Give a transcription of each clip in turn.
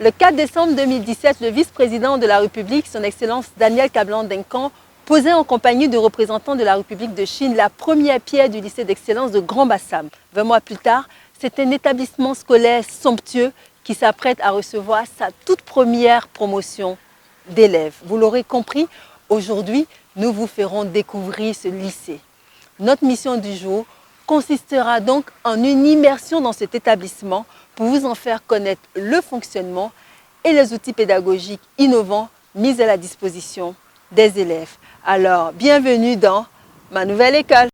Le 4 décembre 2017, le vice-président de la République, son Excellence Daniel Kablan-Denkan, posait en compagnie de représentants de la République de Chine la première pierre du lycée d'excellence de Grand Bassam. 20 mois plus tard, c'est un établissement scolaire somptueux qui s'apprête à recevoir sa toute première promotion d'élèves. Vous l'aurez compris, aujourd'hui, nous vous ferons découvrir ce lycée. Notre mission du jour consistera donc en une immersion dans cet établissement pour vous en faire connaître le fonctionnement et les outils pédagogiques innovants mis à la disposition des élèves. Alors, bienvenue dans ma nouvelle école.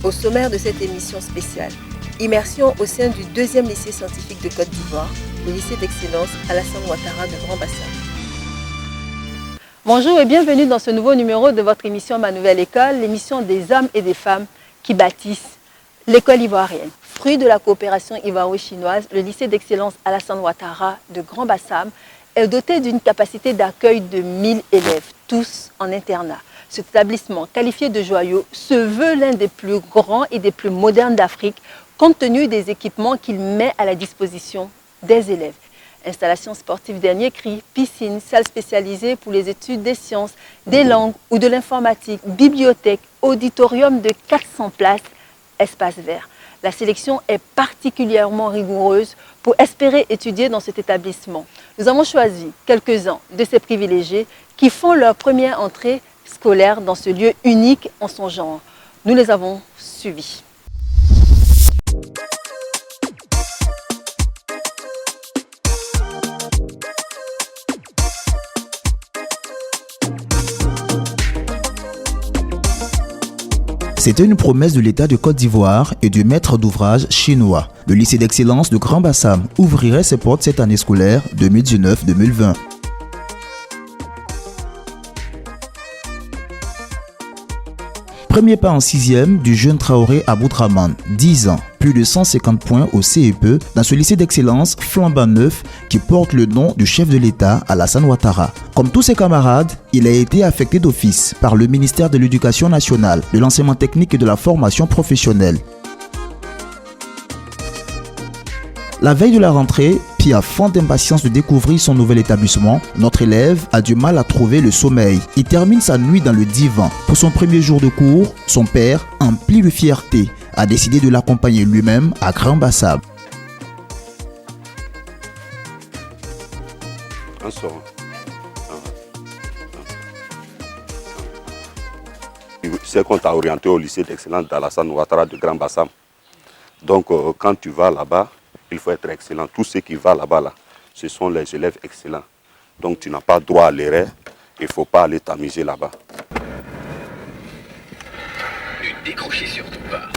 Au sommaire de cette émission spéciale, immersion au sein du 2e lycée scientifique de Côte d'Ivoire, le lycée d'excellence Alassane Ouattara de Grand Bassam. Bonjour et bienvenue dans ce nouveau numéro de votre émission Ma Nouvelle École, l'émission des hommes et des femmes qui bâtissent l'école ivoirienne. Fruit de la coopération ivoiro-chinoise, le lycée d'excellence Alassane Ouattara de Grand Bassam est doté d'une capacité d'accueil de 1000 élèves, tous en internat. Cet établissement, qualifié de joyau, se veut l'un des plus grands et des plus modernes d'Afrique, compte tenu des équipements qu'il met à la disposition des élèves. Installations sportives dernier cri, piscine, salle spécialisée pour les études des sciences, des langues ou de l'informatique, bibliothèque, auditorium de 400 places, espace vert. La sélection est particulièrement rigoureuse pour espérer étudier dans cet établissement. Nous avons choisi quelques-uns de ces privilégiés qui font leur première entrée scolaire dans ce lieu unique en son genre. Nous les avons suivis. C'était une promesse de l'État de Côte d'Ivoire et du maître d'ouvrage chinois. Le lycée d'excellence de Grand Bassam ouvrirait ses portes cette année scolaire 2019-2020. Premier pas en 6e du jeune Traoré Aboudraman, 10 ans, plus de 150 points au CEPE dans ce lycée d'excellence flambant neuf qui porte le nom du chef de l'État Alassane Ouattara. Comme tous ses camarades, il a été affecté d'office par le ministère de l'Éducation nationale, de l'enseignement technique et de la formation professionnelle. La veille de la rentrée, puis à fond d'impatience de découvrir son nouvel établissement, notre élève a du mal à trouver le sommeil. Il termine sa nuit dans le divan. Pour son premier jour de cours, son père, empli de fierté, a décidé de l'accompagner lui-même à Grand Bassam. C'est qu'on t'a orienté au lycée d'excellence d'Alassane Ouattara de Grand Bassam. Donc quand tu vas là-bas, il faut être excellent. Tous ceux qui vont là-bas, ce sont les élèves excellents. Donc tu n'as pas droit à l'erreur. Il ne faut pas aller t'amuser là-bas. Ne décrochez surtout pas.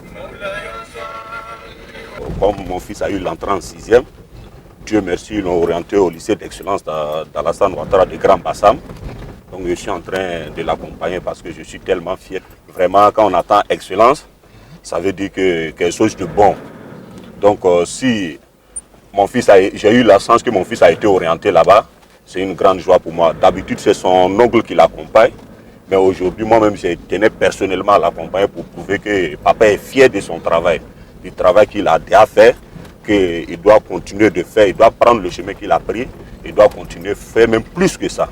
Comme mon fils a eu l'entrée en 6e, Dieu merci, ils l'ont orienté au lycée d'excellence d'Alassane Ouattara de Grand Bassam. Donc je suis en train de l'accompagner parce que je suis tellement fier. Vraiment, quand on attend excellence, ça veut dire que quelque chose de bon. Donc si mon fils j'ai eu la chance que mon fils a été orienté là-bas, c'est une grande joie pour moi. D'habitude, c'est son oncle qui l'accompagne. Mais aujourd'hui, moi-même, je tenais personnellement à l'accompagner pour prouver que papa est fier de son travail. Du travail qu'il a déjà fait, qu'il doit continuer de faire, il doit prendre le chemin qu'il a pris, il doit continuer à faire même plus que ça.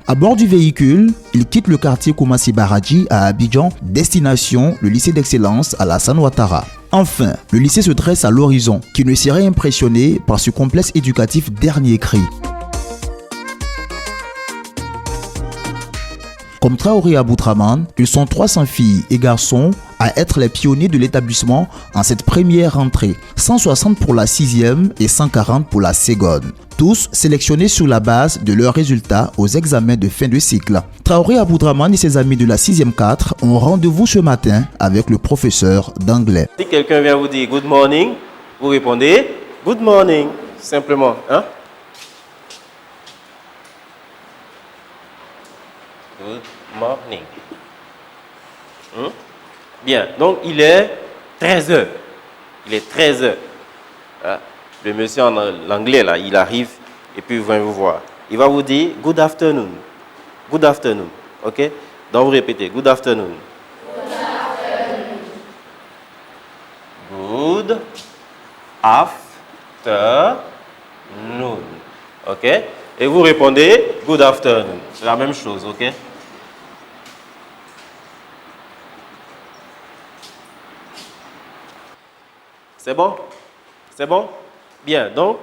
À bord du véhicule, il quitte le quartier Koumassi Baradji à Abidjan, destination le lycée d'excellence Alassane Ouattara. Enfin, le lycée se dresse à l'horizon, qui ne serait impressionné par ce complexe éducatif dernier cri. Comme Traoré Aboudraman, ils sont 300 filles et garçons à être les pionniers de l'établissement en cette première rentrée. 160 pour la 6e et 140 pour la seconde. Tous sélectionnés sur la base de leurs résultats aux examens de fin de cycle. Traoré Aboudraman et ses amis de la 6e 4 ont rendez-vous ce matin avec le professeur d'anglais. Si quelqu'un vient vous dire good morning, vous répondez good morning, simplement. Hein? Good morning. Bien, donc il est 13 heures. Il est 13 heures. Le monsieur en anglais, là, il arrive et puis il vient vous voir. Il va vous dire good afternoon. Good afternoon. OK? Donc vous répétez good afternoon. Good afternoon. OK? Et vous répondez good afternoon. C'est la même chose, OK? C'est bon? C'est bon? Bien, donc,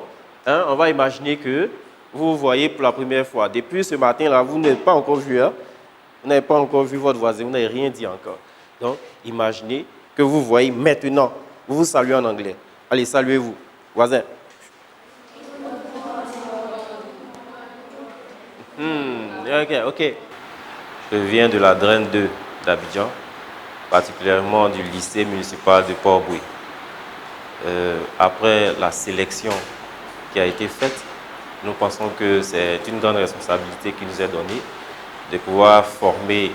on va imaginer que vous voyez pour la première fois. Depuis ce matin-là, vous n'avez pas encore vu, vous n'avez pas encore vu votre voisin, vous n'avez rien dit encore. Donc, imaginez que vous voyez maintenant. Vous vous saluez en anglais. Allez, saluez-vous. Voisin. OK. Je viens de la Draine 2 d'Abidjan, particulièrement du lycée municipal de Port-Boué. Après la sélection qui a été faite, nous pensons que c'est une grande responsabilité qui nous est donnée de pouvoir former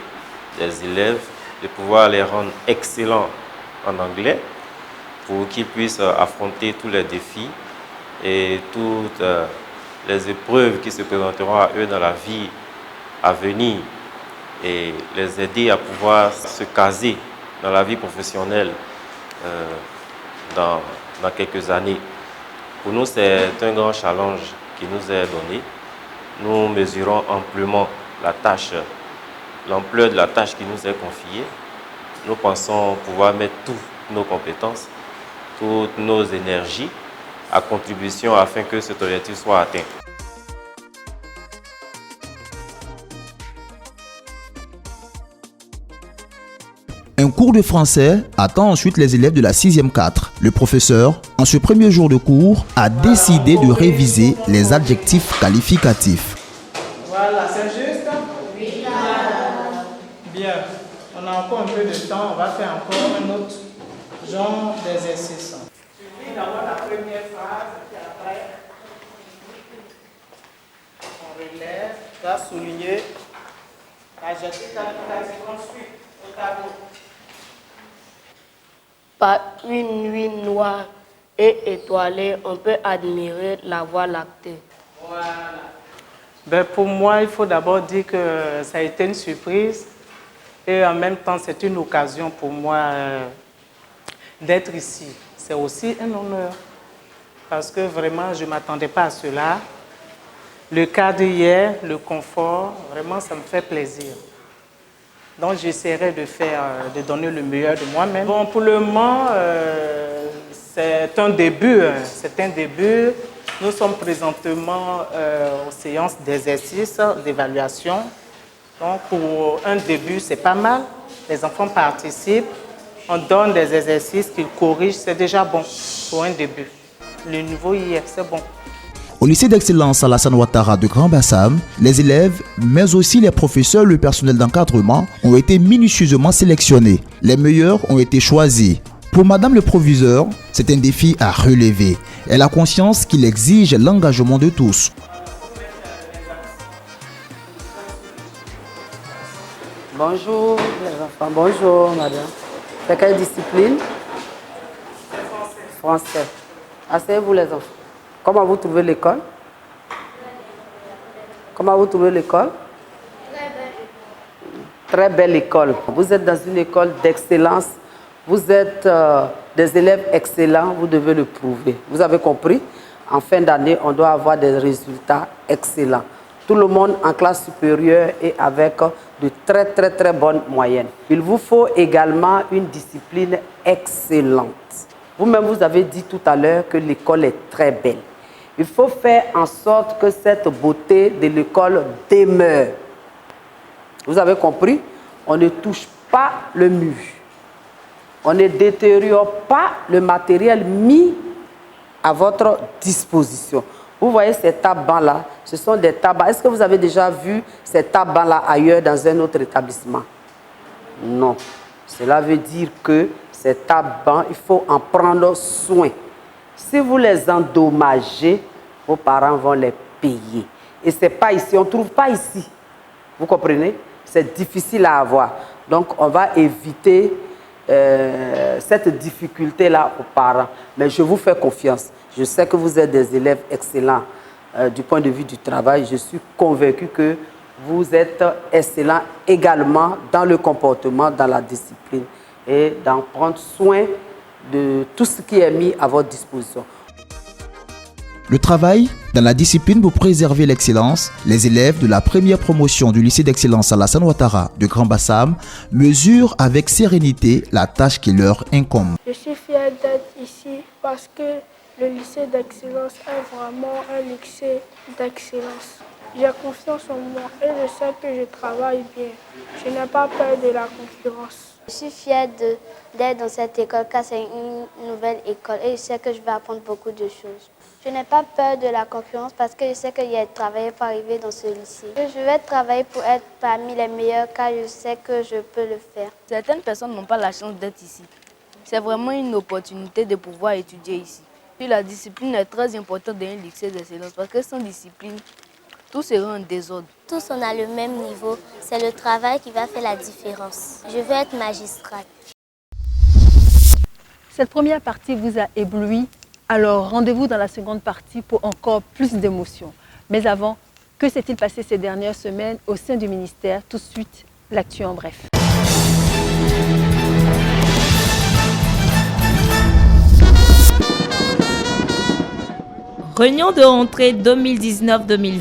des élèves, de pouvoir les rendre excellents en anglais pour qu'ils puissent affronter tous les défis et toutes les épreuves qui se présenteront à eux dans la vie à venir et les aider à pouvoir se caser dans la vie professionnelle dans quelques années. Pour nous, c'est un grand challenge qui nous est donné. Nous mesurons amplement l'ampleur de la tâche qui nous est confiée. Nous pensons pouvoir mettre toutes nos compétences, toutes nos énergies à contribution afin que cet objectif soit atteint. Un cours de français attend ensuite les élèves de la 6e 4. Le professeur, en ce premier jour de cours, a décidé de réviser les adjectifs qualificatifs. Voilà, c'est juste? Oui. Bien, on a encore un peu de temps, on va faire encore un autre genre d'exercice. Je lis d'abord la première phrase, puis après, on relève, on va souligner l'adjectif qualificatif ensuite au tableau. Par une nuit noire et étoilée, on peut admirer la Voie lactée. Voilà. Ben pour moi, il faut d'abord dire que ça a été une surprise et en même temps, c'est une occasion pour moi d'être ici. C'est aussi un honneur parce que vraiment, je ne m'attendais pas à cela. Le cadre hier, le confort, vraiment, ça me fait plaisir. Donc, j'essaierai de donner le meilleur de moi-même. Bon, pour le moment, c'est un début. C'est un début. Nous sommes présentement aux séances d'exercice, d'évaluation. Donc, pour un début, c'est pas mal. Les enfants participent. On donne des exercices qu'ils corrigent. C'est déjà bon pour un début. Le niveau hier, c'est bon. Au lycée d'excellence Alassane Ouattara de Grand Bassam, les élèves, mais aussi les professeurs et le personnel d'encadrement ont été minutieusement sélectionnés. Les meilleurs ont été choisis. Pour Madame le proviseur, c'est un défi à relever. Elle a conscience qu'il exige l'engagement de tous. Bonjour les enfants, bonjour madame. C'est quelle discipline? Français. Asseyez-vous les enfants. Comment vous trouvez l'école? Comment vous trouvez l'école? Très belle école. Vous êtes dans une école d'excellence. Vous êtes des élèves excellents. Vous devez le prouver. Vous avez compris? En fin d'année, on doit avoir des résultats excellents. Tout le monde en classe supérieure et avec de très bonnes moyennes. Il vous faut également une discipline excellente. Vous-même, vous avez dit tout à l'heure que l'école est très belle. Il faut faire en sorte que cette beauté de l'école demeure. Vous avez compris? On ne touche pas le mur. On ne détériore pas le matériel mis à votre disposition. Vous voyez ces tables-là, ce sont des tables. Est-ce que vous avez déjà vu ces tables-là ailleurs dans un autre établissement? Non. Cela veut dire que ces tables, il faut en prendre soin. Si vous les endommagez, vos parents vont les payer. Et ce n'est pas ici, on ne trouve pas ici. Vous comprenez? c'est difficile à avoir. Donc, on va éviter cette difficulté-là aux parents. Mais je vous fais confiance. Je sais que vous êtes des élèves excellents du point de vue du travail. Je suis convaincue que vous êtes excellents également dans le comportement, dans la discipline et d'en prendre soin de tout ce qui est mis à votre disposition. Le travail dans la discipline pour préserver l'excellence, les élèves de la première promotion du lycée d'excellence Alassane Ouattara de Grand Bassam mesurent avec sérénité la tâche qui leur incombe. Je suis fière d'être ici parce que le lycée d'excellence est vraiment un lycée d'excellence. J'ai confiance en moi et je sais que je travaille bien. Je n'ai pas peur de la concurrence. Je suis fière d'être dans cette école car c'est une nouvelle école et je sais que je vais apprendre beaucoup de choses. Je n'ai pas peur de la concurrence parce que je sais qu'il y a travaillé pour arriver dans ce lycée. Je vais travailler pour être parmi les meilleurs car je sais que je peux le faire. Certaines personnes n'ont pas la chance d'être ici. C'est vraiment une opportunité de pouvoir étudier ici. Puis la discipline est très importante dans un lycée d'excellence parce que sans discipline, tout sera en désordre. Tous on a le même niveau, c'est le travail qui va faire la différence. Je veux être magistrate. Cette première partie vous a ébloui, alors rendez-vous dans la seconde partie pour encore plus d'émotions. Mais avant, que s'est-il passé ces dernières semaines au sein du ministère? Tout de suite, l'actu en bref. Réunion de rentrée 2019-2020.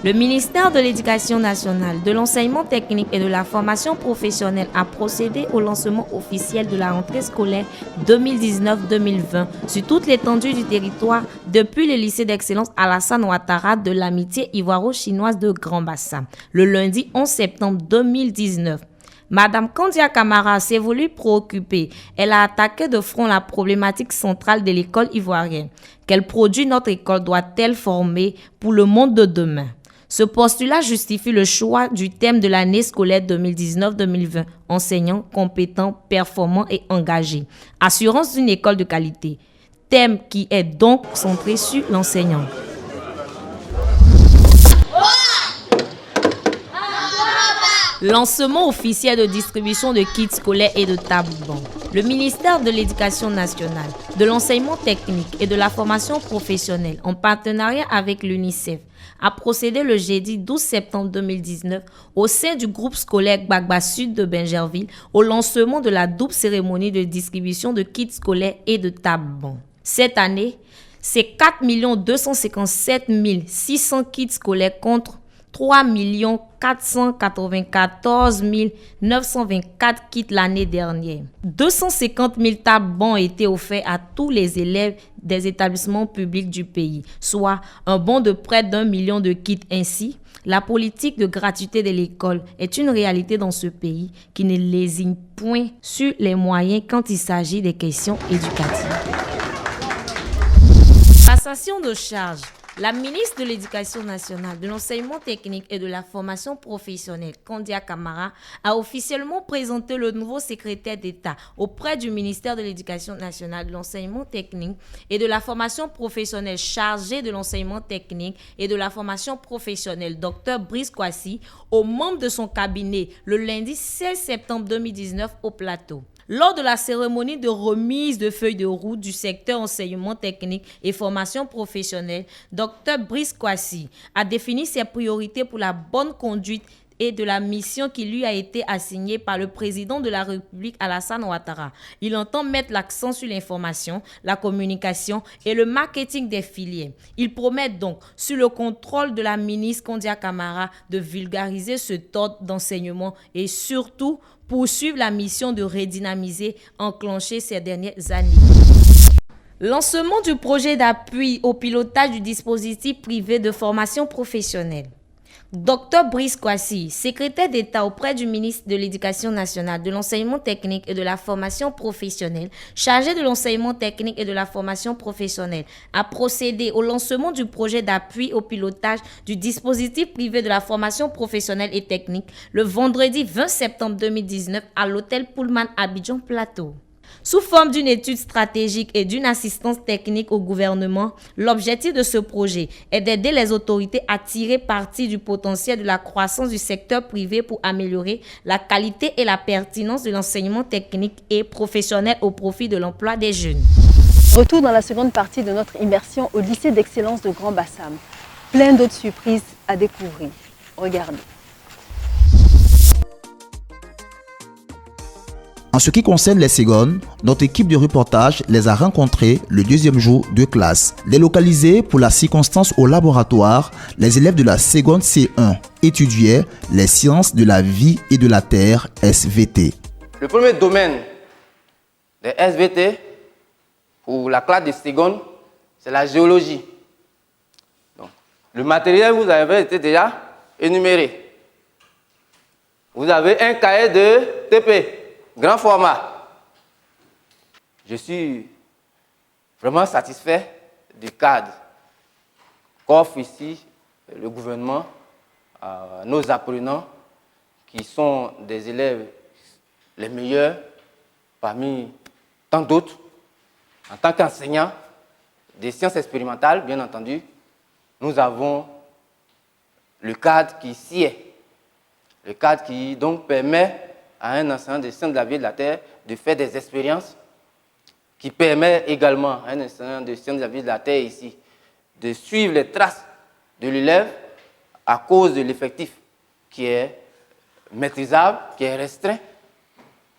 Le ministère de l'Éducation nationale, de l'enseignement technique et de la formation professionnelle a procédé au lancement officiel de la rentrée scolaire 2019-2020 sur toute l'étendue du territoire depuis le lycée d'excellence Alassane Ouattara de l'amitié ivoiro-chinoise de Grand Bassam, le lundi 11 septembre 2019. Madame Kandia Camara s'est voulu préoccuper. Elle a attaqué de front la problématique centrale de l'école ivoirienne. Quel produit notre école doit-elle former pour le monde de demain? Ce postulat justifie le choix du thème de l'année scolaire 2019-2020, enseignants compétents, performants et engagés. Assurance d'une école de qualité. Thème qui est donc centré sur l'enseignant. Lancement officiel de distribution de kits scolaires et de tables-bancs. Le ministère de l'Éducation nationale, de l'enseignement technique et de la formation professionnelle, en partenariat avec l'UNICEF, a procédé le jeudi 12 septembre 2019 au sein du groupe scolaire Gbagba Sud de Bingerville au lancement de la double cérémonie de distribution de kits scolaires et de tables-bancs. Cette année, c'est 4 257 600 kits scolaires contre 3 494 924 kits l'année dernière. 250 000 tables-bancs ont été offerts à tous les élèves des établissements publics du pays, soit un bond de près d'1 million de kits. Ainsi, la politique de gratuité de l'école est une réalité dans ce pays qui ne lésine point sur les moyens quand il s'agit des questions éducatives. Passation de charge. La ministre de l'Éducation nationale, de l'enseignement technique et de la formation professionnelle, Kandia Camara, a officiellement présenté le nouveau secrétaire d'État auprès du ministère de l'Éducation nationale, de l'enseignement technique et de la formation professionnelle chargé de l'enseignement technique et de la formation professionnelle, Dr Brice Kwasi, aux membres de son cabinet le lundi 16 septembre 2019 au plateau. Lors de la cérémonie de remise de feuilles de route du secteur enseignement technique et formation professionnelle, Dr Brice Kwasi a défini ses priorités pour la bonne conduite et de la mission qui lui a été assignée par le président de la République Alassane Ouattara. Il entend mettre l'accent sur l'information, la communication et le marketing des filières. Il promet donc, sur le contrôle de la ministre Kandia Camara, de vulgariser ce ordre d'enseignement et surtout poursuivre la mission de redynamiser enclenchée ces dernières années. Lancement du projet d'appui au pilotage du dispositif privé de formation professionnelle. Dr Brice Kwasi, secrétaire d'État auprès du ministre de l'Éducation nationale, de l'enseignement technique et de la formation professionnelle, chargé de l'enseignement technique et de la formation professionnelle, a procédé au lancement du projet d'appui au pilotage du dispositif privé de la formation professionnelle et technique le vendredi 20 septembre 2019 à l'hôtel Pullman Abidjan Plateau. Sous forme d'une étude stratégique et d'une assistance technique au gouvernement, l'objectif de ce projet est d'aider les autorités à tirer parti du potentiel de la croissance du secteur privé pour améliorer la qualité et la pertinence de l'enseignement technique et professionnel au profit de l'emploi des jeunes. Retour dans la seconde partie de notre immersion au lycée d'excellence de Grand Bassam. Plein d'autres surprises à découvrir. Regardez. En ce qui concerne les Ségones, notre équipe de reportage les a rencontrés le deuxième jour de classe. Délocalisés pour la circonstance au laboratoire, les élèves de la seconde C1 étudiaient les sciences de la vie et de la terre SVT. Le premier domaine des SVT pour la classe de seconde, c'est la géologie. Donc, le matériel, vous avez été déjà énuméré. Vous avez un cahier de TP. Grand format. Je suis vraiment satisfait du cadre qu'offre ici le gouvernement à nos apprenants qui sont des élèves les meilleurs parmi tant d'autres. En tant qu'enseignants des sciences expérimentales, bien entendu, nous avons le cadre qui sied. Le cadre qui donc permet à un enseignant des sciences de la vie et de la terre de faire des expériences, qui permet également à un enseignant des sciences de la vie et de la terre ici de suivre les traces de l'élève à cause de l'effectif qui est maîtrisable, qui est restreint.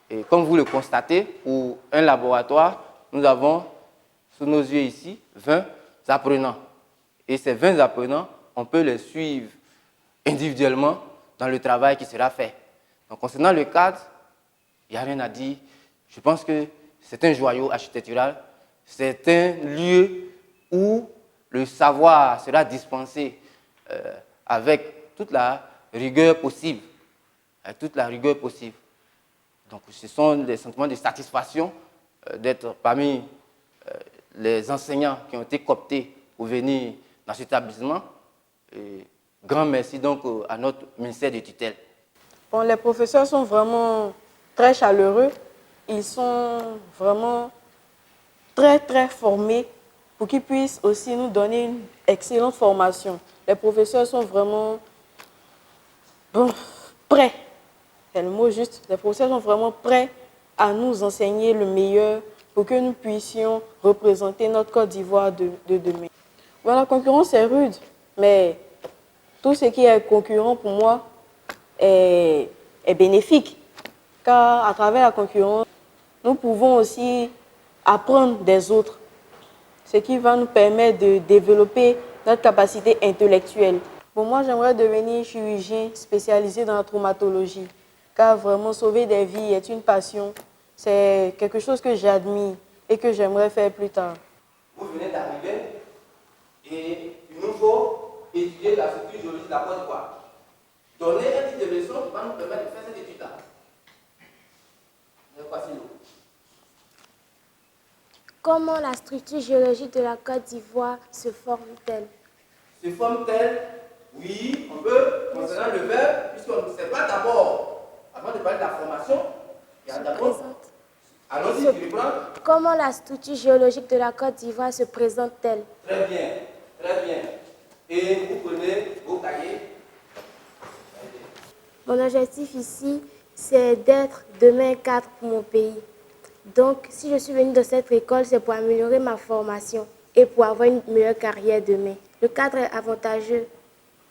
Et comme vous le constatez, pour un laboratoire, nous avons sous nos yeux ici 20 apprenants. Et ces 20 apprenants, on peut les suivre individuellement dans le travail qui sera fait. Donc, concernant le cadre, il n'y a rien à dire. Je pense que c'est un joyau architectural. C'est un lieu où le savoir sera dispensé avec toute la rigueur possible. Donc, ce sont des sentiments de satisfaction d'être parmi les enseignants qui ont été cooptés pour venir dans cet établissement. Et grand merci donc à notre ministère de tutelle. Bon, les professeurs sont vraiment très chaleureux. Ils sont vraiment très formés pour qu'ils puissent aussi nous donner une excellente formation. Les professeurs sont vraiment prêts. C'est le mot juste. Les professeurs sont vraiment prêts à nous enseigner le meilleur pour que nous puissions représenter notre Côte d'Ivoire de demain. Bon, la concurrence est rude, mais tout ce qui est concurrent pour moi est bénéfique. Car à travers la concurrence, nous pouvons aussi apprendre des autres, ce qui va nous permettre de développer notre capacité intellectuelle. Bon, moi, j'aimerais devenir chirurgien spécialisé dans la traumatologie, car vraiment sauver des vies est une passion. C'est quelque chose que j'admire et que j'aimerais faire plus tard. Vous venez d'arriver et il nous faut étudier la structure géologique de la Côte d'Ivoire. Donner un type de leçon qui va nous permettre de faire cette étude-là. Comment la structure géologique de la Côte d'Ivoire se forme-t-elle? Se forme-t-elle? Oui, on peut, concernant le verbe, puisqu'on ne sait pas d'abord, avant de parler de la formation, il y a d'abord. Allons-y, tu reprends. Comment la structure géologique de la Côte d'Ivoire se présente-t-elle? Très bien, très bien. Et vous prenez vos cahiers. Mon objectif ici, c'est d'être demain cadre pour mon pays. Donc, si je suis venue dans cette école, c'est pour améliorer ma formation et pour avoir une meilleure carrière demain. Le cadre est avantageux,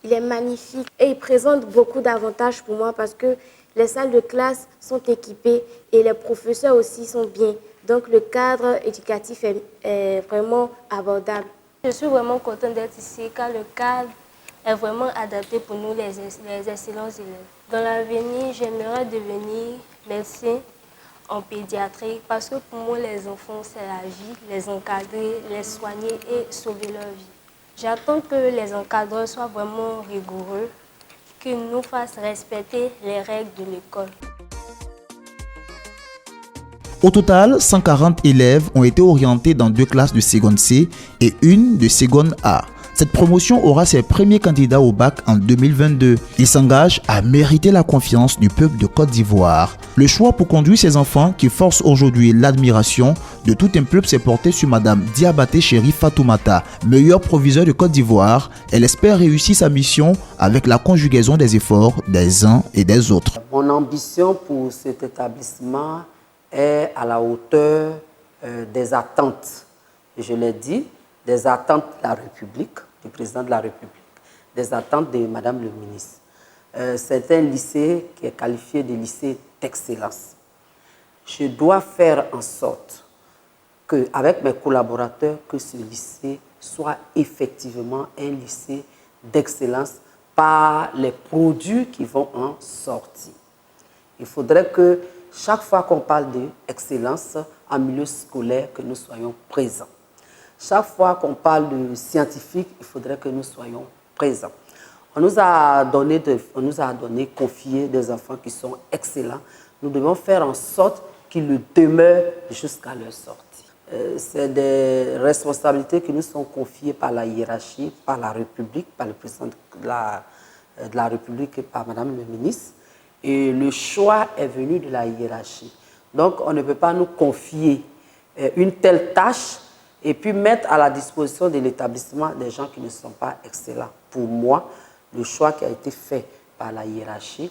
il est magnifique et il présente beaucoup d'avantages pour moi parce que les salles de classe sont équipées et les professeurs aussi sont bien. Donc, le cadre éducatif est vraiment abordable. Je suis vraiment contente d'être ici car le cadre est vraiment adapté pour nous, les excellents élèves. Dans l'avenir, j'aimerais devenir médecin en pédiatrie parce que pour moi, les enfants, c'est la vie, les encadrer, les soigner et sauver leur vie. J'attends que les encadreurs soient vraiment rigoureux, qu'ils nous fassent respecter les règles de l'école. Au total, 140 élèves ont été orientés dans 2 classes de seconde C et une de seconde A. Cette promotion aura ses premiers candidats au bac en 2022. Il s'engage à mériter la confiance du peuple de Côte d'Ivoire. Le choix pour conduire ces enfants qui forcent aujourd'hui l'admiration de tout un peuple s'est porté sur Madame Diabaté Chéri Fatoumata, meilleure proviseure de Côte d'Ivoire. Elle espère réussir sa mission avec la conjugaison des efforts des uns et des autres. Mon ambition pour cet établissement est à la hauteur des attentes. Je l'ai dit, des attentes de la République, du président de la République, des attentes de Madame le ministre. C'est un lycée qui est qualifié de lycée d'excellence. Je dois faire en sorte qu'avec mes collaborateurs, que ce lycée soit effectivement un lycée d'excellence par les produits qui vont en sortir. Il faudrait que chaque fois qu'on parle d'excellence en milieu scolaire, que nous soyons présents. Chaque fois qu'on parle de scientifique, il faudrait que nous soyons présents. On nous a confié des enfants qui sont excellents. Nous devons faire en sorte qu'ils le demeurent jusqu'à leur sortie. C'est des responsabilités qui nous sont confiées par la hiérarchie, par la République, par le président de la République et par Madame le ministre. Et le choix est venu de la hiérarchie. Donc, on ne peut pas nous confier une telle tâche et puis mettre à la disposition de l'établissement des gens qui ne sont pas excellents. Pour moi, le choix qui a été fait par la hiérarchie,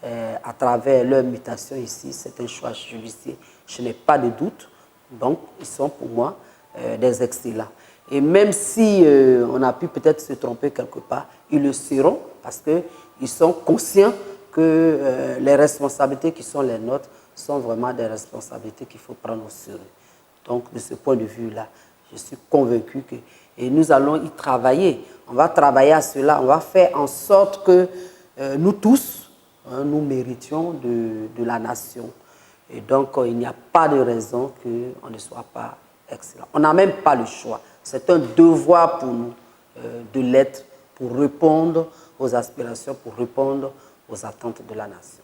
à travers leur mutation ici, c'est un choix judiciaire. Je n'ai pas de doute. Donc, ils sont pour moi des excellents. Et même si on a pu peut-être se tromper quelque part, ils le seront parce qu'ils sont conscients que les responsabilités qui sont les nôtres sont vraiment des responsabilités qu'il faut prendre au sérieux. Donc, de ce point de vue-là, je suis convaincu que et nous allons y travailler. On va travailler à cela. On va faire en sorte que nous tous, nous méritions de la nation. Et donc, il n'y a pas de raison qu'on ne soit pas excellent. On n'a même pas le choix. C'est un devoir pour nous de l'être, pour répondre aux aspirations, pour répondre aux attentes de la nation.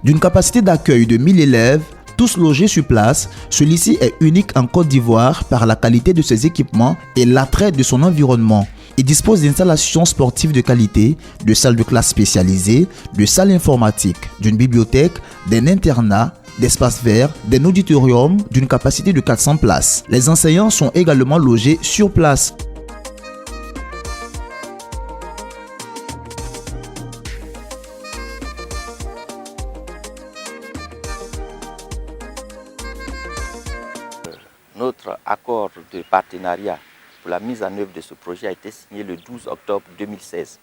D'une capacité d'accueil de 1000 élèves, tous logés sur place, ce lycée est unique en Côte d'Ivoire par la qualité de ses équipements et l'attrait de son environnement. Il dispose d'installations sportives de qualité, de salles de classe spécialisées, de salles informatiques, d'une bibliothèque, d'un internat, d'espaces verts, d'un auditorium d'une capacité de 400 places. Les enseignants sont également logés sur place. Notre accord de partenariat pour la mise en œuvre de ce projet a été signé le 12 octobre 2016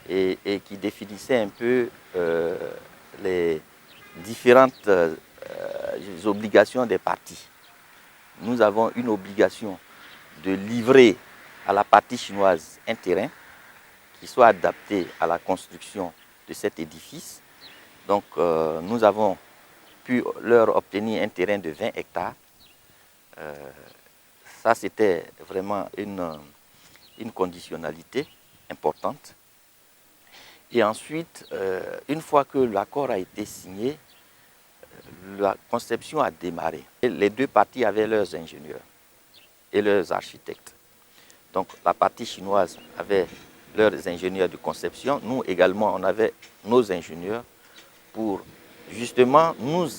et qui définissait un peu les différentes obligations des parties. Nous avons une obligation de livrer à la partie chinoise un terrain qui soit adapté à la construction de cet édifice. Donc nous avons pu leur obtenir un terrain de 20 hectares. Ça, c'était vraiment une conditionnalité importante. Et ensuite, une fois que l'accord a été signé, la conception a démarré. Et les deux parties avaient leurs ingénieurs et leurs architectes. Donc la partie chinoise avait leurs ingénieurs de conception. Nous également, on avait nos ingénieurs pour justement nous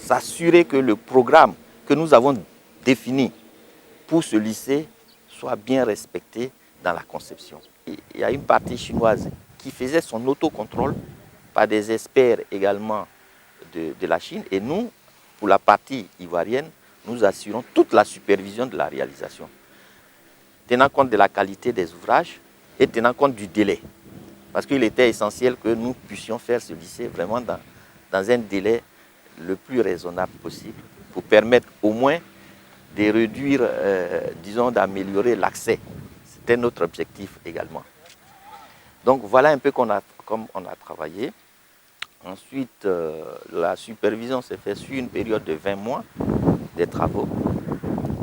assurer que le programme que nous avons défini pour ce lycée soit bien respecté dans la conception. Il y a une partie chinoise qui faisait son autocontrôle par des experts également de la Chine. Et nous, pour la partie ivoirienne, nous assurons toute la supervision de la réalisation, tenant compte de la qualité des ouvrages et tenant compte du délai. Parce qu'il était essentiel que nous puissions faire ce lycée vraiment dans un délai le plus raisonnable possible pour permettre au moins de réduire, disons, d'améliorer l'accès. C'était notre objectif également. Donc voilà un peu comme on a travaillé. Ensuite, la supervision s'est faite sur une période de 20 mois des travaux.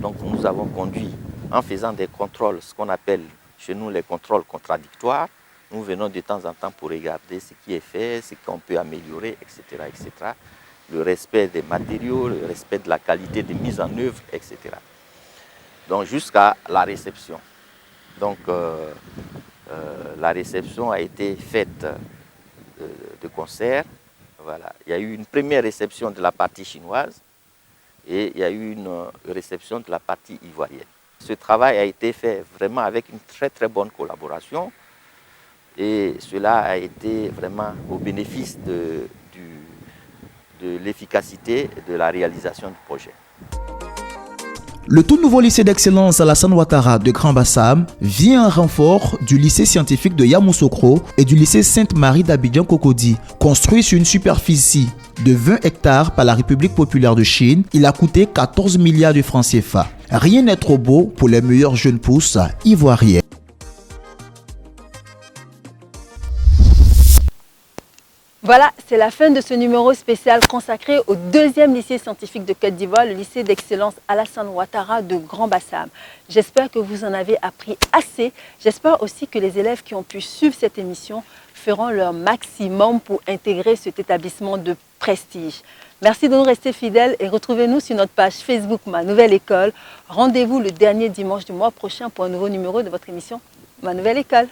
Donc nous avons conduit en faisant des contrôles, ce qu'on appelle chez nous les contrôles contradictoires. Nous venons de temps en temps pour regarder ce qui est fait, ce qu'on peut améliorer, etc., etc. Le respect des matériaux, le respect de la qualité de mise en œuvre, etc. donc jusqu'à la réception. Donc la réception a été faite de concert. Voilà. Il y a eu une première réception de la partie chinoise et il y a eu une réception de la partie ivoirienne. Ce travail a été fait vraiment avec une très très bonne collaboration et cela a été vraiment au bénéfice de l'efficacité de la réalisation du projet. Le tout nouveau lycée d'excellence Alassane Ouattara de Grand Bassam vient en renfort du lycée scientifique de Yamoussoukro et du lycée Sainte-Marie d'Abidjan-Cocody. Construit sur une superficie de 20 hectares par la République populaire de Chine, il a coûté 14 milliards de francs CFA. Rien n'est trop beau pour les meilleures jeunes pousses ivoiriennes. Voilà, c'est la fin de ce numéro spécial consacré au deuxième lycée scientifique de Côte d'Ivoire, le lycée d'excellence Alassane Ouattara de Grand Bassam. J'espère que vous en avez appris assez. J'espère aussi que les élèves qui ont pu suivre cette émission feront leur maximum pour intégrer cet établissement de prestige. Merci de nous rester fidèles et retrouvez-nous sur notre page Facebook Ma Nouvelle École. Rendez-vous le dernier dimanche du mois prochain pour un nouveau numéro de votre émission Ma Nouvelle École.